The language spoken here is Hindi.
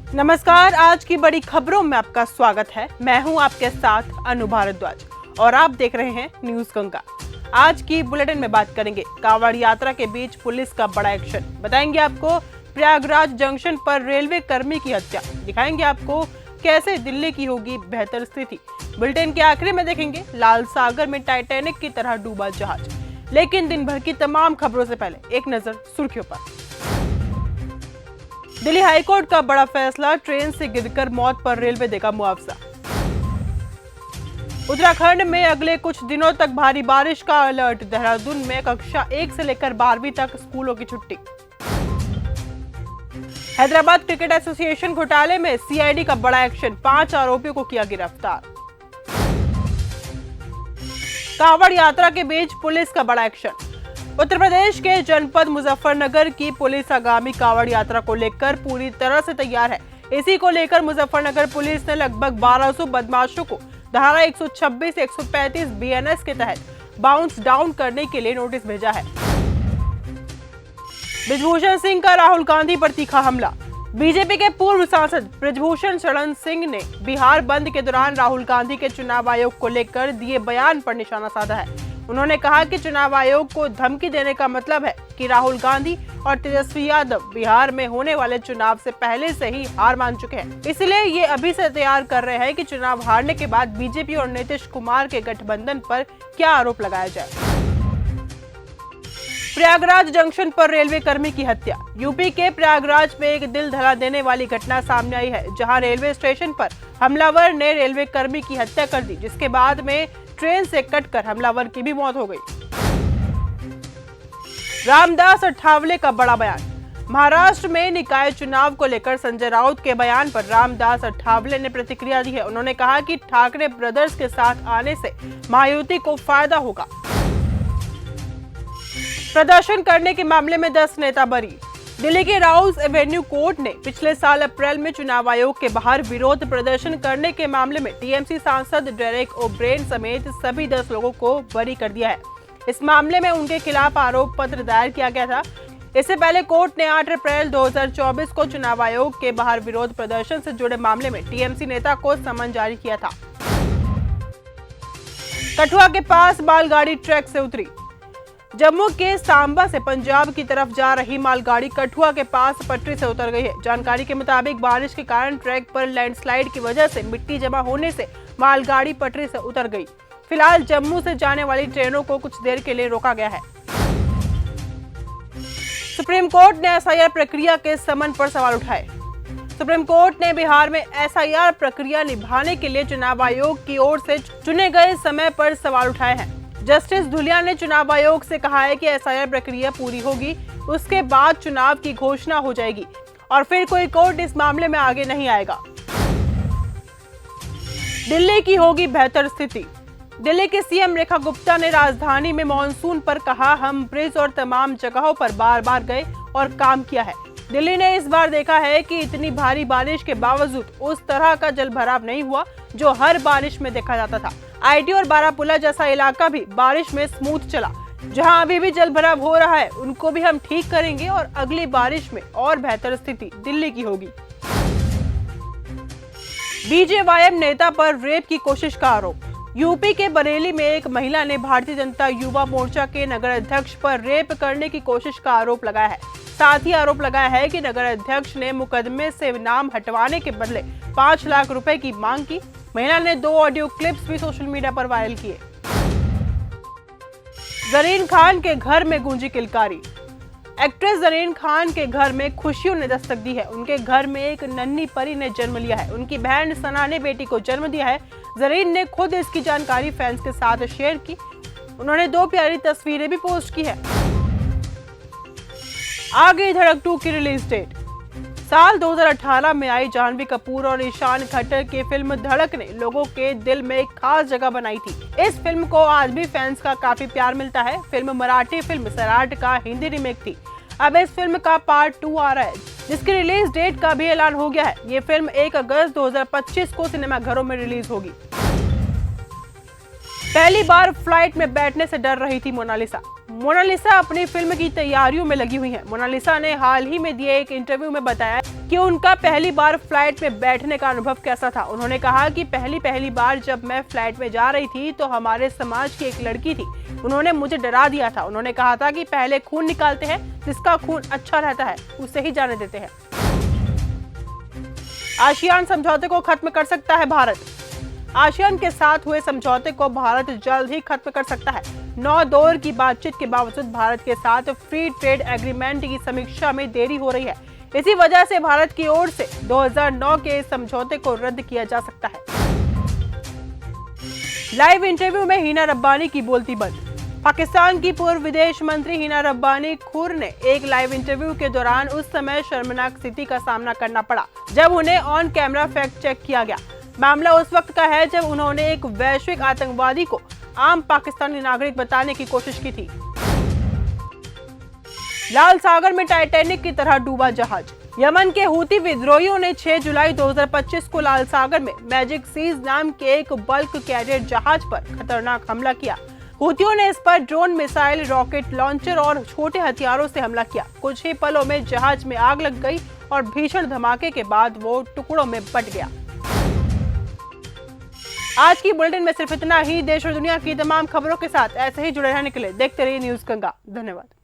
नमस्कार, आज की बड़ी खबरों में आपका स्वागत है। मैं हूं आपके साथ अनु भारद्वाज और आप देख रहे हैं न्यूज गंगा। आज की बुलेटिन में बात करेंगे कांवड़ यात्रा के बीच पुलिस का बड़ा एक्शन, बताएंगे आपको प्रयागराज जंक्शन पर रेलवे कर्मी की हत्या, दिखाएंगे आपको कैसे दिल्ली की होगी बेहतर स्थिति। बुलेटिन के आखिरी में देखेंगे लाल सागर में टाइटैनिक की तरह डूबा जहाज। लेकिन दिन भर की तमाम खबरों से पहले एक नजर सुर्खियों पर। दिल्ली हाईकोर्ट का बड़ा फैसला, ट्रेन से गिरकर मौत पर रेलवे देगा मुआवजा। उत्तराखंड में अगले कुछ दिनों तक भारी बारिश का अलर्ट, देहरादून में कक्षा 1 से लेकर 12वीं तक स्कूलों की छुट्टी। हैदराबाद क्रिकेट एसोसिएशन घोटाले में सीआईडी का बड़ा एक्शन, 5 आरोपियों को किया गिरफ्तार। कांवड़ यात्रा के बीच पुलिस का बड़ा एक्शन, उत्तर प्रदेश के जनपद मुजफ्फरनगर की पुलिस आगामी कांवड़ यात्रा को लेकर पूरी तरह से तैयार है। इसी को लेकर मुजफ्फरनगर पुलिस ने लगभग 1200 बदमाशों को धारा 126, 135 बीएनएस के तहत बाउंस डाउन करने के लिए नोटिस भेजा है। बृजभूषण सिंह का राहुल गांधी पर तीखा हमला, बीजेपी के पूर्व सांसद बृजभूषण शरण सिंह ने बिहार बंद के दौरान राहुल गांधी के चुनाव आयोग को लेकर दिए बयान पर निशाना साधा है। उन्होंने कहा कि चुनाव आयोग को धमकी देने का मतलब है कि राहुल गांधी और तेजस्वी यादव बिहार में होने वाले चुनाव से पहले से ही हार मान चुके हैं, इसलिए ये अभी से तैयार कर रहे हैं कि चुनाव हारने के बाद बीजेपी और नीतीश कुमार के गठबंधन पर क्या आरोप लगाया जाए। प्रयागराज जंक्शन पर रेलवे कर्मी की हत्या, यूपी के प्रयागराज में एक दिल दहला देने वाली घटना सामने आई है, जहां रेलवे स्टेशन पर हमलावर ने रेलवे कर्मी की हत्या कर दी, जिसके बाद में ट्रेन से कटकर हमलावर की भी मौत हो गई। रामदास अठावले का बड़ा बयान, महाराष्ट्र में निकाय चुनाव को लेकर संजय राउत के बयान पर रामदास अठावले ने प्रतिक्रिया दी है। उन्होंने कहा कि ठाकरे ब्रदर्स के साथ आने से महायुति को फायदा होगा। प्रदर्शन करने के मामले में 10 नेता बरी, दिल्ली के राउस एवेन्यू कोर्ट ने पिछले साल अप्रैल में चुनाव आयोग के बाहर विरोध प्रदर्शन करने के मामले में टीएमसी सांसद डेरेक ओब्रेन समेत सभी 10 लोगों को बरी कर दिया है। इस मामले में उनके खिलाफ आरोप पत्र दायर किया गया था। इससे पहले कोर्ट ने 8 अप्रैल 2024 को चुनाव आयोग के बाहर विरोध प्रदर्शन से जुड़े मामले में टीएमसी नेता को समन जारी किया था। कठुआ के पास मालगाड़ी ट्रैक से उतरी, जम्मू के सांबा से पंजाब की तरफ जा रही मालगाड़ी कठुआ के पास पटरी से उतर गई है। जानकारी के मुताबिक बारिश के कारण ट्रैक पर लैंडस्लाइड की वजह से मिट्टी जमा होने से मालगाड़ी पटरी से उतर गई। फिलहाल जम्मू से जाने वाली ट्रेनों को कुछ देर के लिए रोका गया है। सुप्रीम कोर्ट ने एसआईआर प्रक्रिया के समन पर सवाल उठाए, सुप्रीम कोर्ट ने बिहार में एसआईआर प्रक्रिया निभाने के लिए चुनाव आयोग की ओर से चुने गए समय पर सवाल उठाए हैं। जस्टिस धुलिया ने चुनाव आयोग से कहा है कि एसआईआर प्रक्रिया पूरी होगी, उसके बाद चुनाव की घोषणा हो जाएगी और फिर कोई कोर्ट इस मामले में आगे नहीं आएगा। दिल्ली की होगी बेहतर स्थिति, दिल्ली के सीएम रेखा गुप्ता ने राजधानी में मॉनसून पर कहा, हम ब्रिज और तमाम जगहों पर बार बार गए और काम किया है। दिल्ली ने इस बार देखा है कि इतनी भारी बारिश के बावजूद उस तरह का जलभराव नहीं हुआ जो हर बारिश में देखा जाता था। आईटी और बारापुला जैसा इलाका भी बारिश में स्मूथ चला। जहां अभी भी जलभराव हो रहा है उनको भी हम ठीक करेंगे और अगली बारिश में और बेहतर स्थिति दिल्ली की होगी। बीजेवाईएम नेता पर रेप की कोशिश का आरोप, यूपी के बरेली में एक महिला ने भारतीय जनता युवा मोर्चा के नगर अध्यक्ष पर रेप करने की कोशिश का आरोप लगाया है। साथ ही आरोप लगाया है कि नगर अध्यक्ष ने मुकदमे से नाम हटवाने के बदले 5 लाख रुपए की मांग की। महिला ने 2 ऑडियो क्लिप्स भी सोशल मीडिया पर वायरल किए। जरीन खान के घर में गूंजी किलकारी, एक्ट्रेस जरीन खान के घर में खुशियों ने दस्तक दी है। उनके घर में एक नन्ही परी ने जन्म लिया है। उनकी बहन सना ने बेटी को जन्म दिया है। जरीन ने खुद इसकी जानकारी फैंस के साथ शेयर की। उन्होंने 2 प्यारी तस्वीरें भी पोस्ट की है। आ गई धड़क 2 की रिलीज डेट, साल 2018 में आई जाह्नवी कपूर और ईशान खट्टर की फिल्म धड़क ने लोगों के दिल में एक खास जगह बनाई थी। इस फिल्म को आज भी फैंस का काफी प्यार मिलता है। फिल्म मराठी फिल्म सैराट का हिंदी रीमेक थी। अब इस फिल्म का पार्ट 2 आ रहा है, जिसकी रिलीज डेट का भी ऐलान हो गया है। ये फिल्म 1 अगस्त 2025 को सिनेमाघरों में रिलीज होगी। पहली बार फ्लाइट में बैठने से डर रही थी मोनालिसा। मोनालिसा अपनी फिल्म की तैयारियों में लगी हुई है। मोनालिसा ने हाल ही में दिए एक इंटरव्यू में बताया कि उनका पहली बार फ्लाइट में बैठने का अनुभव कैसा था। उन्होंने कहा कि पहली बार जब मैं फ्लाइट में जा रही थी तो हमारे समाज की एक लड़की थी, उन्होंने मुझे डरा दिया था। उन्होंने कहा था कि पहले खून निकालते हैं, जिसका खून अच्छा रहता है उसे ही जाने देते हैं। आसियान समझौते को खत्म कर सकता है भारत। आसियान के साथ हुए समझौते को भारत जल्द ही खत्म कर सकता है। 9 दौर की बातचीत के बावजूद भारत के साथ फ्री ट्रेड एग्रीमेंट की समीक्षा में देरी हो रही है। इसी वजह से भारत की ओर से 2009 के समझौते को रद्द किया जा सकता है। लाइव इंटरव्यू में हिना रब्बानी की बोलती बंद। पाकिस्तान की पूर्व विदेश मंत्री हिना रब्बानी खुर ने एक लाइव इंटरव्यू के दौरान उस समय शर्मनाक स्थिति का सामना करना पड़ा जब उन्हें ऑन कैमरा फैक्ट चेक किया गया। मामला उस वक्त का है जब उन्होंने एक वैश्विक आतंकवादी को आम पाकिस्तानी नागरिक बताने की कोशिश की थी। लाल सागर में टाइटैनिक की तरह डूबा जहाज। यमन के हूती विद्रोहियों ने 6 जुलाई 2025 को लाल सागर में मैजिक सीज नाम के एक बल्क कैरियर जहाज पर खतरनाक हमला किया। हूतियों ने इस पर ड्रोन, मिसाइल, रॉकेट लॉन्चर और छोटे हथियारों से हमला किया। कुछ ही पलों में जहाज में आग लग गई और भीषण धमाके के बाद वो टुकड़ों में बट गया। आज की बुलेटिन में सिर्फ इतना ही। देश और दुनिया की तमाम खबरों के साथ ऐसे ही जुड़े रहने के लिए देखते रहिए न्यूज़ गंगा। धन्यवाद।